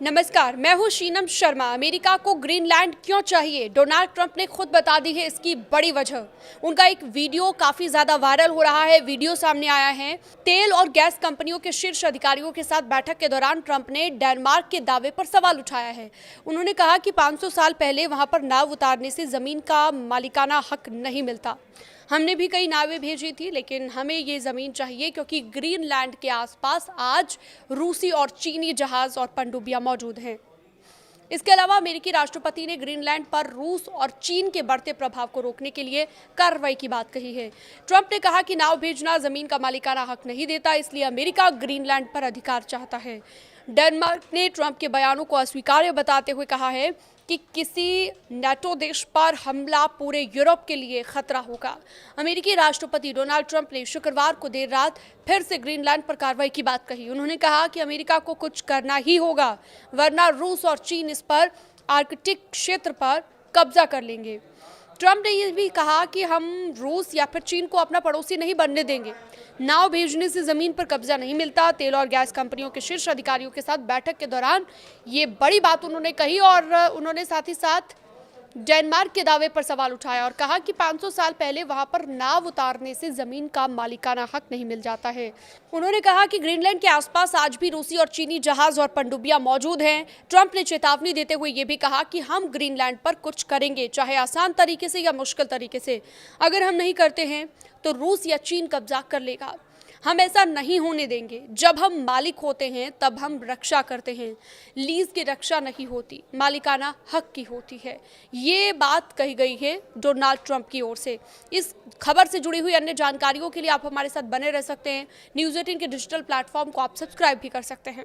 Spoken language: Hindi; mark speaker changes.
Speaker 1: नमस्कार, मैं हूं शीनम शर्मा। अमेरिका को ग्रीनलैंड क्यों चाहिए? डोनाल्ड ट्रंप ने खुद बता दी है इसकी बड़ी वजह। उनका एक वीडियो काफ़ी ज़्यादा वायरल हो रहा है। वीडियो सामने आया है। तेल और गैस कंपनियों के शीर्ष अधिकारियों के साथ बैठक के दौरान ट्रंप ने डेनमार्क के दावे पर सवाल उठाया है। उन्होंने कहा कि 500 साल पहले वहां पर नाव उतारने से ज़मीन का मालिकाना हक नहीं मिलता। हमने भी कई नावें भेजी थी, लेकिन हमें ये ज़मीन चाहिए क्योंकि ग्रीनलैंड के आसपास आज रूसी और चीनी जहाज़ और पनडुब्बियां मौजूद हैं। इसके अलावा अमेरिकी राष्ट्रपति ने ग्रीनलैंड पर रूस और चीन के बढ़ते प्रभाव को रोकने के लिए कार्रवाई की बात कही है। ट्रंप ने कहा कि नाव भेजना ज़मीन का मालिकाना हक नहीं देता, इसलिए अमेरिका ग्रीनलैंड पर अधिकार चाहता है। डेनमार्क ने ट्रंप के बयानों को अस्वीकार्य बताते हुए कहा है कि किसी नेटो देश पर हमला पूरे यूरोप के लिए खतरा होगा। अमेरिकी राष्ट्रपति डोनाल्ड ट्रंप ने शुक्रवार को देर रात फिर से ग्रीनलैंड पर कार्रवाई की बात कही। उन्होंने कहा कि अमेरिका को कुछ करना ही होगा, वरना रूस और चीन इस पर आर्कटिक क्षेत्र पर कब्जा कर लेंगे। ट्रंप ने यह भी कहा कि हम रूस या फिर चीन को अपना पड़ोसी नहीं बनने देंगे। नाव भेजने से जमीन पर कब्जा नहीं मिलता। तेल और गैस कंपनियों के शीर्ष अधिकारियों के साथ बैठक के दौरान ये बड़ी बात उन्होंने कही और उन्होंने साथ ही साथ डेनमार्क के दावे पर सवाल उठाया और कहा कि 500 साल पहले वहां पर नाव उतारने से जमीन का मालिकाना हक नहीं मिल जाता है। उन्होंने कहा कि ग्रीनलैंड के आसपास आज भी रूसी और चीनी जहाज और पनडुब्बियां मौजूद हैं। ट्रंप ने चेतावनी देते हुए ये भी कहा कि हम ग्रीनलैंड पर कुछ करेंगे, चाहे आसान तरीके से या मुश्किल तरीके से। अगर हम नहीं करते हैं तो रूस या चीन कब्जा कर लेगा। हम ऐसा नहीं होने देंगे। जब हम मालिक होते हैं तब हम रक्षा करते हैं। लीज की रक्षा नहीं होती, मालिकाना हक की होती है। ये बात कही गई है डोनाल्ड ट्रंप की ओर से। इस खबर से जुड़ी हुई अन्य जानकारियों के लिए आप हमारे साथ बने रह सकते हैं। न्यूज़ 18 के डिजिटल प्लेटफॉर्म को आप सब्सक्राइब भी कर सकते हैं।